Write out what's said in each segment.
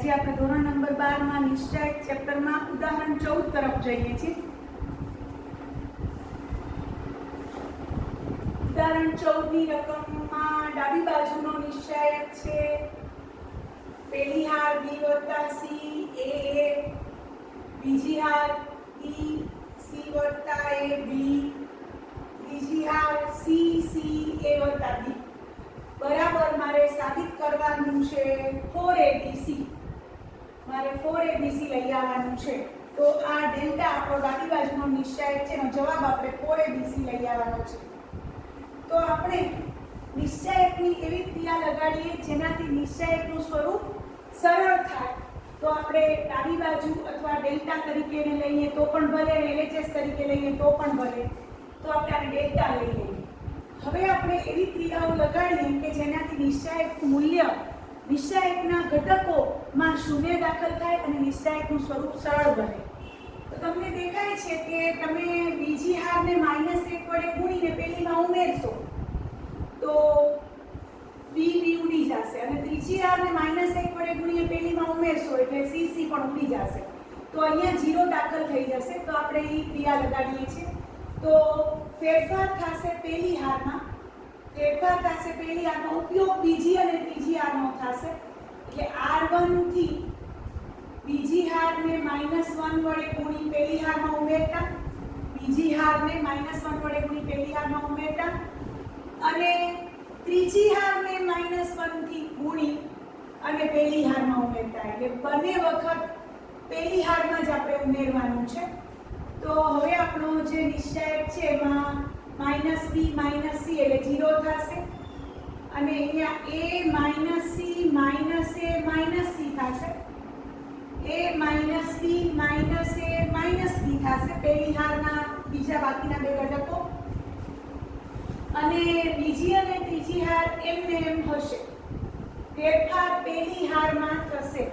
આજે આપણે ધોરણ નંબર 12 માં નિશ્ચયક ચેપ્ટરમાં ઉદાહરણ 14 તરફ જઈએ છીએ। ઉદાહરણ 14 ની રકમમાં ડાબી બાજુનો નિશ્ચયક છે પહેલી હાર b + c a બીજી હાર b c + a b ત્રીજી હાર c c a + b बराबर मारे साबित करवानुं छे 4abc मारे 4abc लई आववानुं छे। तो आ डेल्टा आपणो डाबी बाजुनो निश्चयक छे एनो जवाब आपणे 4abc लई आवવાનો छे। तो आपणे निश्चयकनी एवी क्रिया लगाडीए जेनाथी निश्चयकनुं स्वरूप सरळ थाय। तो आपणे डाबी बाजु अथवा डेल्टा तरीके ने लईए तो पण भले, LHS तरीके लईए तो पण भले। तो आपणे आने डेल्टा लई लईए। હવે આપણે એવી ક્રિયાઓ લગાડીએ કે જેનાથી નિશ્ચયકનું મૂલ્ય નિશ્ચયકના ઘટકોમાં શૂન્ય દાખલ થાય અને નિશ્ચયકનું સ્વરૂપ સરળ બને। તો તમને દેખાય છે કે તમે બીજી હારને -1 વડે ગુણીને પહેલીમાં ઉમેરશો તો b ઉડી જશે અને ત્રીજી હારને -1 વડે ગુણીને પહેલીમાં ઉમેરશો એટલે c પણ ઉડી જશે। તો અહીંયા 0 દાખલ થઈ જશે। તો આપણે એ ક્રિયા લગાડીએ છીએ। तो फेरफार थाशे पहली हारमां, फेरफार थाशे पहली हारमां, उपयोग बीजी अने त्रीजी हारनो थाशे એટલે r1 થી બીજી હારને -1 વડે ગુણી પહેલી હારમાં ઉમેરતા, બીજી હારને -1 વડે ગુણી પહેલી હારમાં ઉમેરતા અને ત્રીજી હારને -1 થી ગુણી અને પહેલી હારમાં ઉમેરતા। એટલે બંને વખત પહેલી હારમાં જ આપણે ઉમેરવાનું છે। तो હવે આપણો જે નિશ્ચયક છે એમાં -b -c એટલે 0 થશે અને અહીંયા a -c -a -c થશે। a -b -a -b થશે પહેલી હારના બીજા બાકીના બે ઘટકો અને બીજી અને ત્રીજી હાર એમને એમ હશે। ફેરફાર પહેલી હારમાં થશે,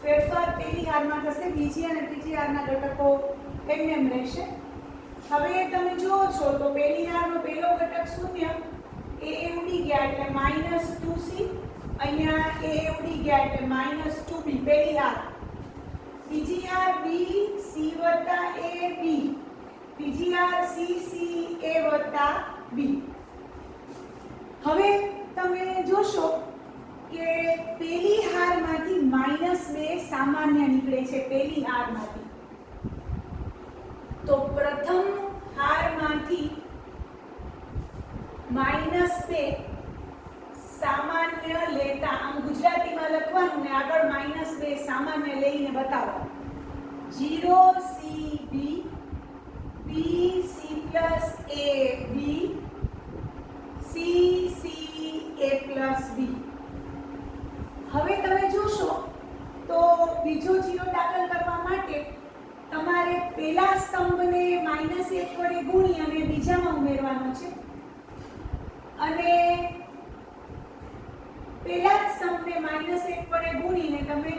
ફેરફાર પહેલી હારમાં થશે, બીજી અને ત્રીજી હારના ઘટકો એમને એમ રહેશે। હવે તમે જુઓ છો તો પહેલી હારનો પહેલો ઘટક 0 એ ઉડી ગયા એટલે -2c, અહીંયા એ ઉડી ગયા એટલે -2b પહેલી હાર। બીજી હાર b c + a b, બીજી હાર c c a + b। હવે તમે જોશો કે પહેલી હારમાંથી -2 સામાન્ય નીકળે છે પહેલી હારમાંથી। तो प्रथम हारमांथी -2 सामान्य लेता, आम गुजराती में लखवानुं ने आगळ -2 सामान्य लईने बतावो। 0cb bc + ab cca + b। હવે તમે જોશો તો બીજો 0 દાખલ કરવા માટે તમારે પહેલા સ્તંભને -1 વડે ગુણી અને બીજામાં ઉમેરવાનો છે અને પહેલા સ્તંભને -1 વડે ગુણીને તમે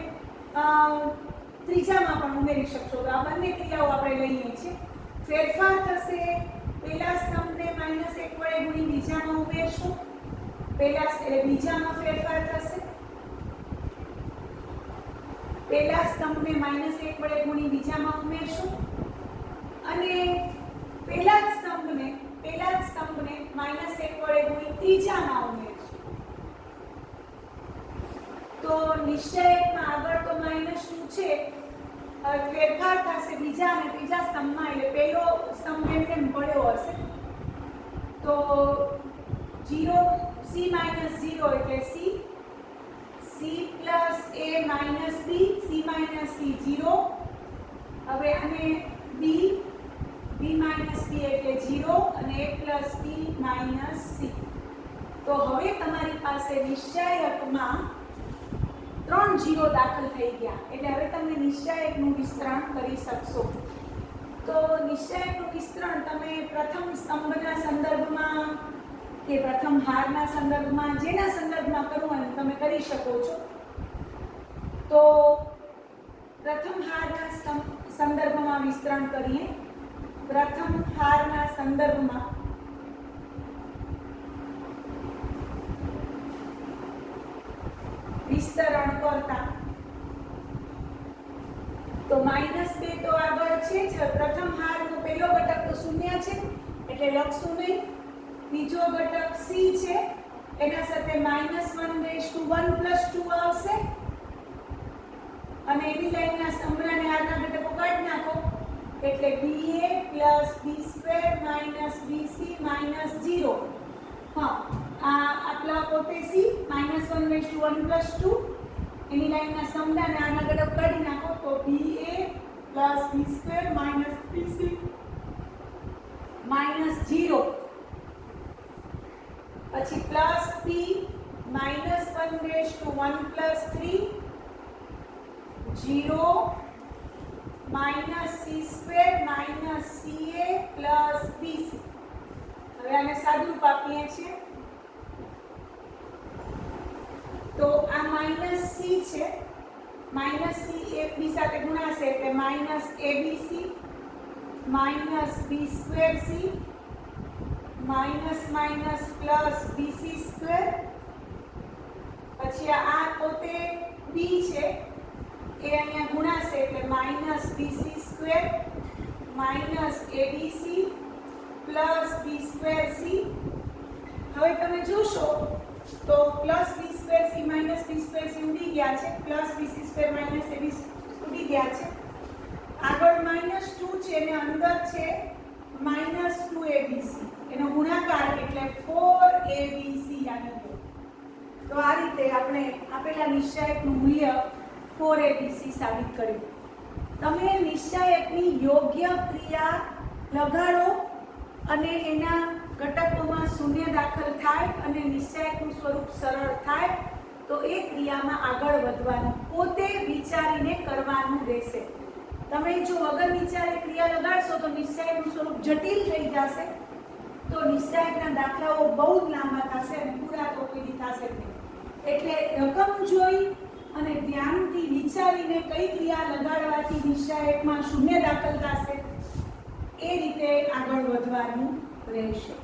ત્રીજામાં પણ ઉમેરી શકશો। તો આ બંને ક્રિયાઓ આપણે લઈએ છીએ। ફેરફાર થશે, પહેલા સ્તંભને -1 વડે ગુણી બીજામાં ઉમેરશું, પહેલા એટલે બીજામાં ફેરફાર થશે, પહેલા સ્તંભને -1 વડે ગુણી બીજામાં ઉમેરશું અને પહેલા જ સ્તંભને -1 વડે ગુણી ત્રીજામાં ઉમેરશું। તો નિશ્ચયકમાં આગળ તો -2 છે, ફેરફાર થશે બીજા અને ત્રીજા સ્તંભમાં એટલે પહેલો સ્તંભ એમ પડ્યો હશે। તો 0 c -0 એટલે c c + a - b c - c 0। હવે આને b b - b એટલે 0 અને a + b - c। તો હવે તમારી પાસે નિશ્ચયકમાં 3 0 દાખલ થઈ ગયા એટલે હવે તમે નિશ્ચયકનું વિસ્તરણ કરી શકશો। તો નિશ્ચયકનું વિસ્તરણ તમે પ્રથમ સ્તંભના સંદર્ભમાં કે પ્રથમ હારના સંદર્ભમાં જેના સંદર્ભમાં કરવું હોય તમે કરી શકો છો। તો પ્રથમ હારના સંદર્ભમાં વિસ્તરણ કરીએ। પ્રથમ હારના સંદર્ભમાં વિસ્તરણ કરતા તો -2 તો આગળ છે જ. પ્રથમ હારનો પહેલો ઘટક તો 0 છે એટલે લખશું નહીં. બીજો ઘટક c છે એના સાથે -1/1 + 2 આવશે અને એની લાઈનના સમરાને આગળ ઘટકો કાઢી નાખો એટલે ba + b² - bc - 0. હા, આટલા પોતે c -1/1 + 2 એની લાઈનના સમરાને આગળ ઘટક કાઢી નાખો તો ba + b² - bc - 0. પછી plus p -1/1 + 3 0 -c² - ca + bc. હવે આને સાદુરૂપ આપીએ છીએ તો આ -c છે, -c એકબી સાથે ગુણાશે એટલે -abc -b²c +bc². પછી આ પોતે b છે એ અહીંયા ગુણાશે એટલે -bc² -abc +b²c. હવે તમે જોશો તો +b²c -b²c ઉડી ગયા છે, +bc² -ab ઉડી ગયા છે. આગળ -2 છે અને અંદર છે -2abc. એનો ગુણાકાર એટલે 4abc આવી ગયો. તો આ રીતે આપણે આપેલા નિશ્ચાયકનું મૂલ્ય 4abc સાબિત કર્યું. તમે નિશ્ચાયકની યોગ્ય ક્રિયા લગાડો અને એના ઘટકોમાં શૂન્ય દાખલ થાય અને નિશ્ચાયકનું સ્વરૂપ સરળ થાય તો એ ક્રિયામાં આગળ વધવાનું પોતે વિચારીને કરવાનું રહેશે. તમે જો વગર વિચારે ક્રિયા લગાડશો તો નિશ્ચાયકનું સ્વરૂપ જટિલ થઈ જશે, તો નિશ્ચાયકના દાખલાઓ બહુ જ લાંબા થશે અને પૂરા તો કોઈ થશે નહીં. એટલે રકમ જોઈ અને ધ્યાનથી વિચારીને કઈ ક્રિયા લગાડવાથી નિશ્ચાયકમાં શૂન્ય દાખલ થશે એ રીતે આગળ વધવાનું રહેશે.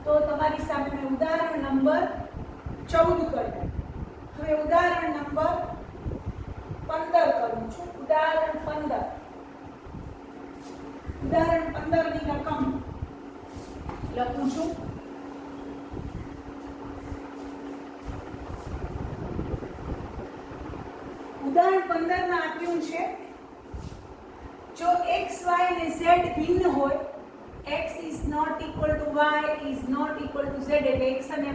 તો તમારી સામે ઉદાહરણ નંબર 14 કર્યું. હવે ઉદાહરણ નંબર 15 કરું છું. ઉદાહરણ 15 ની રકમ લખું છું. ઉદાહરણ 15 માં આપ્યું છે જો x, y અને z ભિન્ન હોય, x is not equal to y is not equal to z એટલે x અને y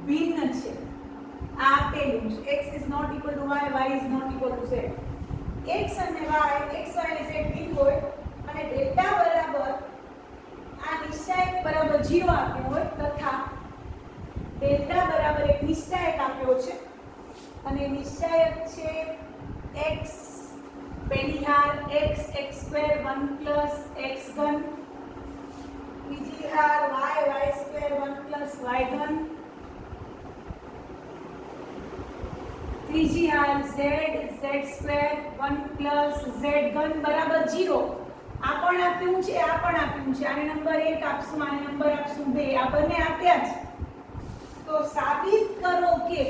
ભિન્ન છે. આ આપેલું છે x is not equal to y, y is not equal to z. x અને y, x, y અને z ભિન્ન હોય અને ડેલ્ટા બરાબર આ નિશ્ચાયક બરાબર 0 આપ્યો હોય તથા ડેલ્ટા બરાબર એક નિશ્ચાયક આપ્યો છે અને નિશ્ચાયક છે x પહેલી હાર x x² 1 + x3, બીજી હાર y y² 1 + y3, ત્રીજી હાર z z² 1 + z3 બરાબર 0. આ પણ આપ્યું છે, આ પણ આપ્યું છે. આને નંબર 1 આપશું, આને નંબર આપશું 2. આ બંને આપ્યા છે. તો સાબિત કરો કે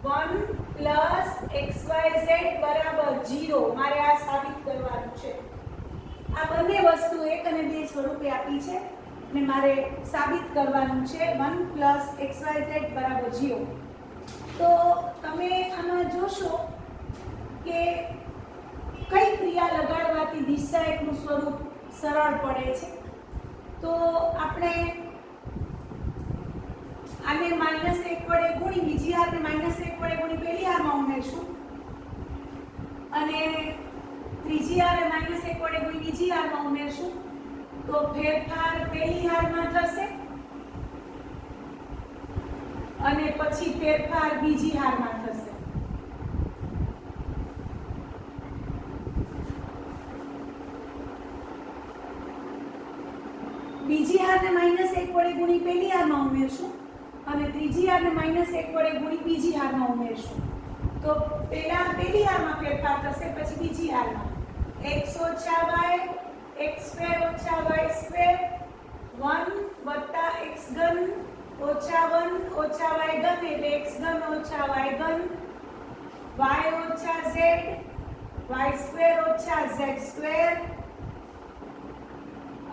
1 + xyz બરાબર 0. મારે આ સાબિત કરવાનું છે. આ બંને વસ્તુ 1 અને 2 સ્વરૂપે આપી છે અને મારે સાબિત કરવાનું છે 1 + xyz બરાબર 0. તો તમે આમાં જોશો કે કઈ ક્રિયા લગાડવાથી નિશ્ચાયકનું સ્વરૂપ સરળ પડે છે. તો આપણે આને -1 વડે ગુણી બીજી હારને -1 વડે ગુણી પહેલી હારમાં ઉમેરશું અને ત્રીજી હારને -1 વડે ગુણી બીજી હારમાં ઉમેરશું તો ફેરફાર પહેલી હારમાં થશે અને પછી ફેરફાર બીજી હારમાં થશે. બીજી હારને -1 વડે ગુણી પહેલી હારમાં ઉમેરશું અને ત્રીજી હારને -1 વડે ગુણી બીજી હારમાં ઉમેરશું તો પહેલી હારમાં ફેરફાર થશે પછી બીજી હારમાં x - y x² - y² 1 + x3 - 1 ઘન ઓછા y ઘન એટલે x ઘન ઓછા y ઘન, y ઓછા z, y સ્ક્વેર ઓછા z સ્ક્વેર,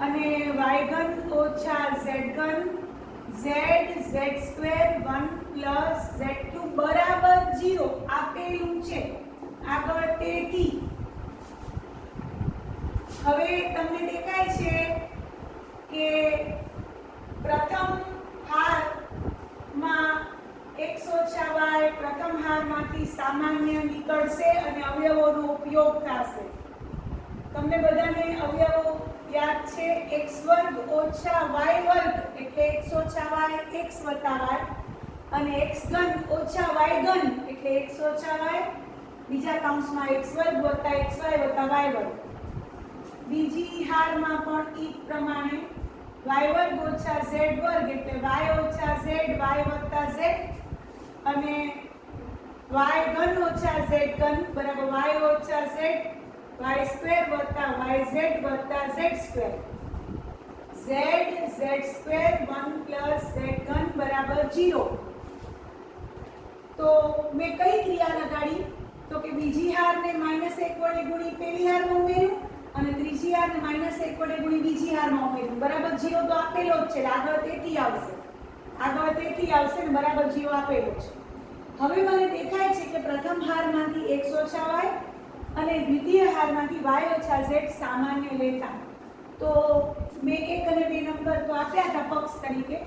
અને y ઘન ઓછા z ઘન, z square 1 plus z cube બરાબર 0 આપેલું છે. આગળ તેથી હવે તમને દેખાય છે કે પ્રથમ હારમાં x ઓછા y પ્રથમ હારમાંથી સામાન્ય નીકળશે અને અવયવોનો ઉપયોગ થશે. તમને બધાને અવયવો યાદ છે? x વર્ગ ઓછા y વર્ગ એટલે x ઓછા y x વત્તા y, અને x ઘન ઓછા y ઘન એટલે x ઓછા y બીજા કૌંસમાં x વર્ગ વત્તા xy વત્તા y વર્ગ. બીજી હારમાં પણ ઈ પ્રમાણે y વર્ગ ઓછા z વર્ગ એટલે y ઓછા z y વત્તા z, અને y ઘન ઓછા z ઘન બરાબર y ઓછા z y સ્ક્વેર વત્તા yz વત્તા z square, z square 1 plus z ઘન બરાબર 0. તો મેં કઈ ક્રિયા લગાડી? તો કે બીજી હારને -1 વડે ગુણી પહેલી હારમાં ઉમેર્યું અને ત્રીજી હારને -1 વડે ગુણી બીજી હારમાં ઉમેર્યું. બરાબર 0 તો આપેલો જ છે, આગળ તેથી આવશે ને બરાબર 0 આપેલો છે. હવે મને દેખાય છે કે પ્રથમ હારમાંથી x ઓછા y અને દ્વિતીય હારમાંથી y ઓછા z સામાન્ય લેતા, તો મેં 1 અને 2 નંબર તો આપ્યા હતા પક્ષ તરીકે,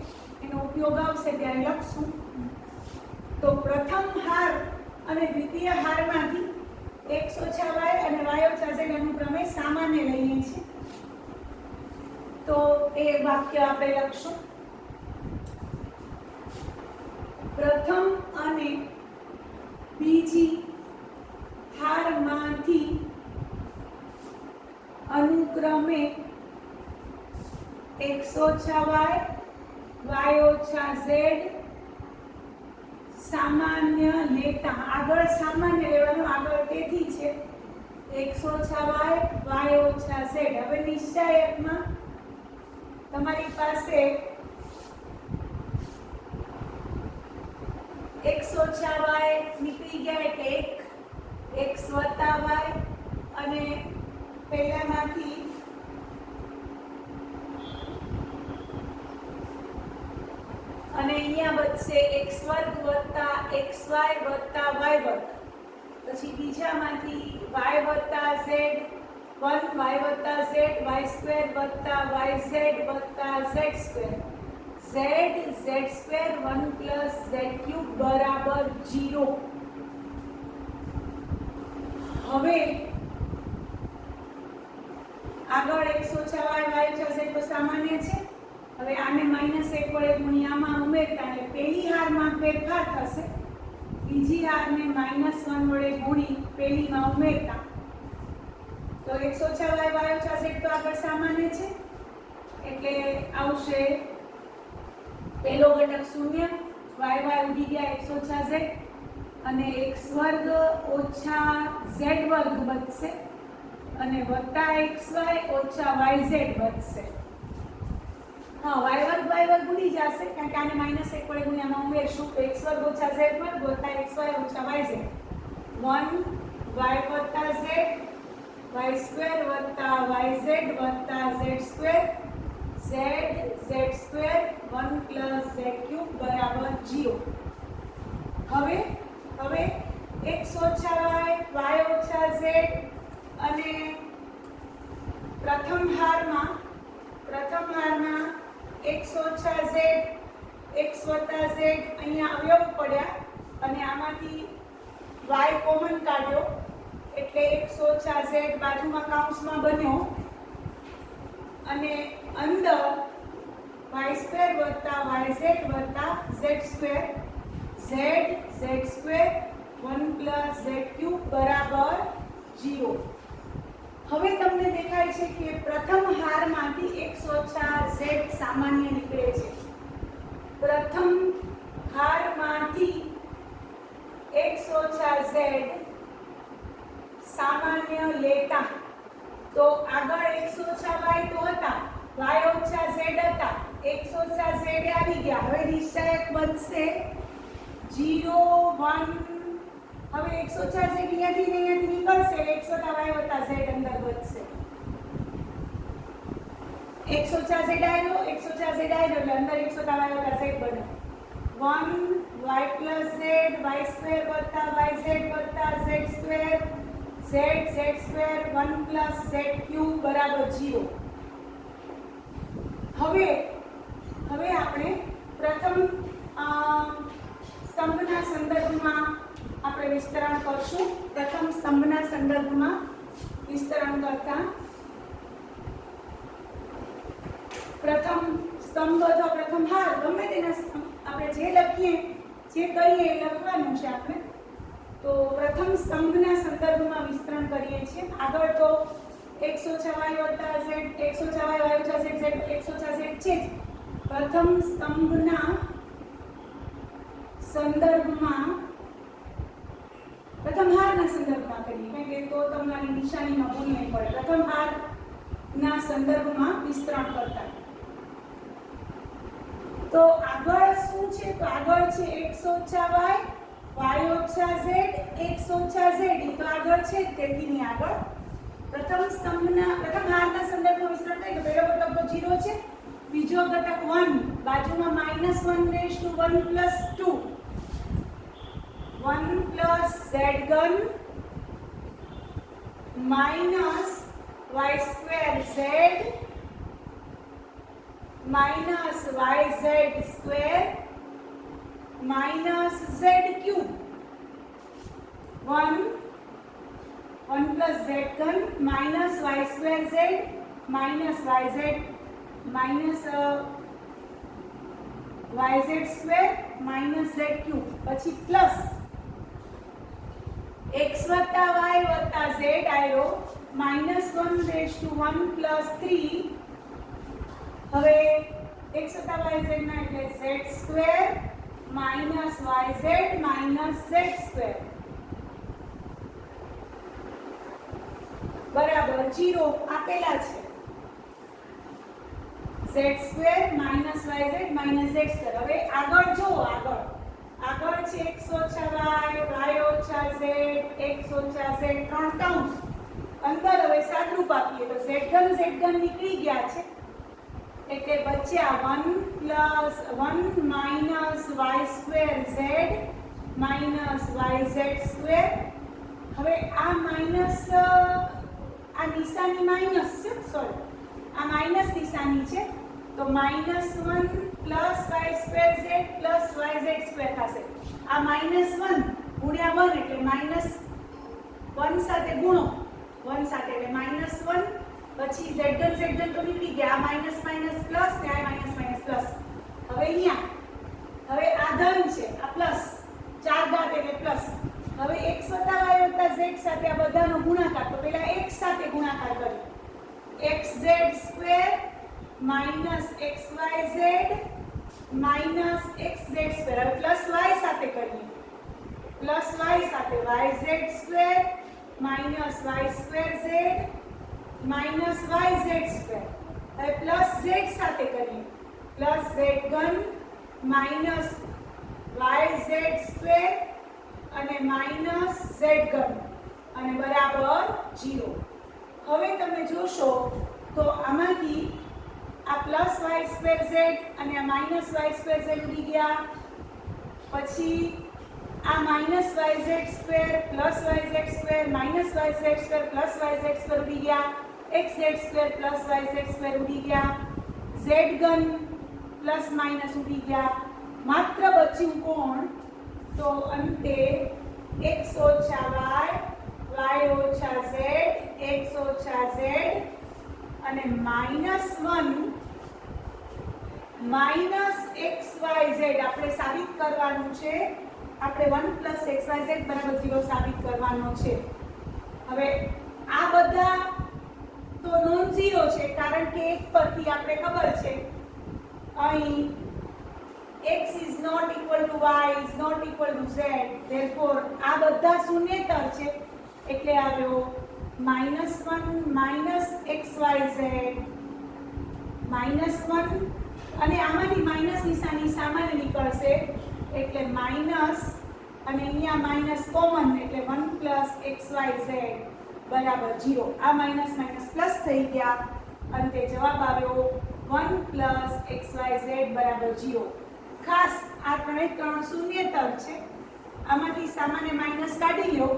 એનો ઉપયોગ આવશે ત્યારે લખશું. તો પ્રથમ હાર અને દ્વિતીય હારમાંથી x ઓછા y અને y ઓછા z અનુક્રમે સામાન્ય લઈએ છીએ. તો એ વાક્ય આપણે લખશું. પ્રથમ અને બીજી હારમાંથી અનુક્રમે x ઓછા y ઓછા z સામાન્ય લેતા. આગળ સામાન્ય લેવાનું, આગળ તેથી છે x ઓછા y ઓછા z. હવે નિશ્ચાયકમાં તમારી પાસે x ઓછા y નીકળી ગયા એટલે 1 x વત્તા y, અને પહેલામાંથી અને અહીંયા બચશે x વર્ગ વત્તા xy વત્તા y વર્ગ. પછી બીજામાંથી y વત્તા z 1 y વત્તા z y સ્ક્વેર વત્તા yz વત્તા z square, z square 1 plus z cube બરાબર 0. હવે આગળ x ઓછા y ઓછા z તો સામાન્ય છે. હવે આને -1 વડે ગુણી આમાં ઉમેરતા એટલે પહેલી હારમાં ફેરફાર થશે, બીજી હારને -1 વડે ગુણી પહેલીમાં ઉમેરતા તો x ઓછા y ઓછા z તો આગળ સામાન્ય છે એટલે આવશે પહેલો ઘટક 0, y ઉડી ગયા x ઓછા z, અને x વર્ગ ઓછા z વર્ગ બચશે અને વત્તા xy ઓછા yz બચશે. હા, y વર્ગ ઉડી જશે કારણ કે આને -1 વડે ગુણી આમાં ઉમેરશું તો x વર્ગ ઓછા z વર્ગ વત્તા xy ઓછા yz 1 y વત્તા z y સ્ક્વેર વત્તા yz વત્તા z square, z square 1 plus z cube બરાબર 0. હવે x ઓછા y ઓછા z અને પ્રથમ હારમાં x ઓછા z x વત્તા z અહીંયા અવયવ પડ્યા અને આમાંથી y કોમન કાઢ્યો એટલે x ઓછા z બાજુમાં કૌંસમાં બન્યો અને અંદર y સ્ક્વેર વત્તા yz વત્તા z square, z square 1 plus z cube બરાબર 0. હવે તમને દેખાય છે કે પ્રથમ હારમાંથી x ઓછા z સામાન્ય નીકળે છે. પ્રથમ હારમાંથી x ઓછા z સામાન્ય લેતા તો આગળ x ઓછા y તો હતા, y ઓછા z હતા, x ઓછા z આવી ગયા. હવે નિશ્ચયક બનશે 0 1. હવે x ઓછા z અહીંયાથી નીકળશે, x વત્તા y વત્તા z અંદર વધશે. x ઓછા z આવ્યો, x ઓછા z આવ્યો એટલે અંદર x વત્તા y વત્તા z બને. 1 y plus z y square વત્તા yz વત્તા z square z square 1 plus z cube બરાબર 0. હવે આપણે પ્રથમ સ્તંભના સંદર્ભમાં આપણે વિસ્તરણ કરશું. પ્રથમ સ્તંભના સંદર્ભમાં વિસ્તરણ કરતા પ્રથમ સ્તંભ અથવા પ્રથમ હાર ગમે તેના સ્તંભ આપણે જે લખીએ જે કહીએ એ લખવાનું છે આપણે. તો પ્રથમ સ્તંભના સંદર્ભમાં વિસ્તરણ કરીએ છીએ. આગળ તો x ઓછા y વત્તા z, x ઓછા y y ઓછા z z x ઓછા z છે જ. પ્રથમ સ્તંભના સંદર્ભમાં પ્રથમ હારના સંદર્ભમાં કરીએ, કારણ કે તો તમારી નિશાનીમાં ભૂલ નહીં પડે. પ્રથમ હારના સંદર્ભમાં વિસ્તરણ કરતા તો આગળ શું છે? તો આગળ છે x ઓછા y y ઓછા z x ઓછા z. તો આગળ છે તેથી ની આગળ પ્રથમ સ્તંભના પ્રથમ હારના સંદર્ભમાં વિસ્તરણ થાય તો પહેલો ઘટક તો 0 છે, બીજો ઘટક 1, બાજુમાં -1 raise to 1 plus 2 1 plus z ઘન minus y square z minus yz square minus z cube 1 plus z ઘન minus y square z minus yz minus yz square minus z cube. પછી પ્લસ x વત્તા y વત્તા z આવ્યો -1 raise to 1 plus 3. હવે x વત્તા yz ના એટલે z square minus yz minus z square બરાબર 0 આપેલા છે. z square minus yz minus z square. હવે આગળ જો આગળ છે x ઓછા y ઓછા z x ઓછા z ત્રણ કૌંસ અંદર. હવે સાદરૂપ આપીએ તો z ઘન નીકળી ગયા છે એટલે બચ્યા 1 minus y square z minus yz square. હવે આ માઇનસ આ નિશાની માઇનસ છે, સોરી આ માઇનસ નિશાની છે તો -1 plus y square z plus yz square થશે. આ -1 ગુણ્યા 1 એટલે -1 સાથે ગુણો 1 સાથે એટલે -1. પછી z ઘન તો નીકળી ગયા. આ માઇનસ પ્લસ ને આ માઇનસ પ્લસ. હવે અહીંયા હવે આ ધન છે, આ પ્લસ 4 ઘાત એટલે પ્લસ. હવે x વત્તા y વત્તા z સાથે આ બધાનો ગુણાકાર. તો પહેલા x સાથે ગુણાકાર કરીએ. xz square minus xyz minus xz square. હવે પ્લસ y સાથે કરીએ. પ્લસ y સાથે yz square minus y square z minus yz square. હવે પ્લસ z સાથે કરીએ. પ્લસ z ઘન માઇનસ yz સ્ક્વેર અને માઇનસ z ઘન અને બરાબર 0. હવે તમે જોશો તો આમાંથી આ પ્લસ y સ્ક્વેર z અને આ માઇનસ y સ્ક્વેર z ઉડી ગયા. પછી આ minus yz square plus yz square minus yz square plus yz square ઉડી ગયા. xz square plus yz square ઉડી ગયા. z ઘન પ્લસ માઇનસ ઉડી ગયા. માત્ર બચ્યું કોણ? તો અંતે x ઓછા y ઓછા z x ઓછા z અને -1 xyz આપણે સાબિત કરવાનું છે. આપણે 1 xyz બરાબર 0 સાબિત કરવાનો છે. હવે આ બધા તો નોન ઝીરો છે કારણ કે એક પરથી આપણે ખબર છે અહીં x is not equal to y is not equal to z. therefore આ બધા શૂન્યેતર છે એટલે આવ્યો -1 xyz -1 અને આમાંથી માઇનસ નિશાની સામાન્ય નીકળશે એટલે માઇનસ અને અહીંયા માઇનસ કોમન એટલે 1 + xyz બરાબર 0. આ માઇનસ માઇનસ પ્લસ થઈ ગયા. અંતે જવાબ આવ્યો 1 + xyz બરાબર 0. ખાસ આ ત્રણ શૂન્યેતર છે. આમાંથી સામાન્ય માઇનસ કાઢી લો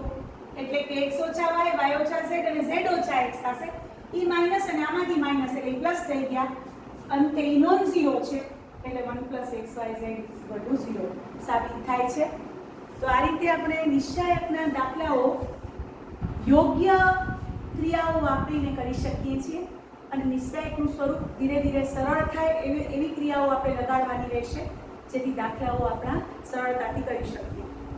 એટલે કે x - y, y - z અને z - x થશે. ઈ માઇનસ અને આમાંથી માઇનસ એટલે પ્લસ થઈ ગયા. અંતે ઈ નોન ઝીરો છે એટલે 1 + xyz = 0 સાબિત થાય છે. તો આ રીતે આપણે નિશ્ચાયકના દાખલાઓ યોગ્ય ક્રિયાઓ વાપરીને કરી શકીએ છીએ અને નિશ્ચાયકનું સ્વરૂપ ધીરે ધીરે સરળ થાય એવી ક્રિયાઓ આપણે લગાડવાની રહેશે જેથી દાખલાઓ આપણા સરળતાથી કરી શકીએ.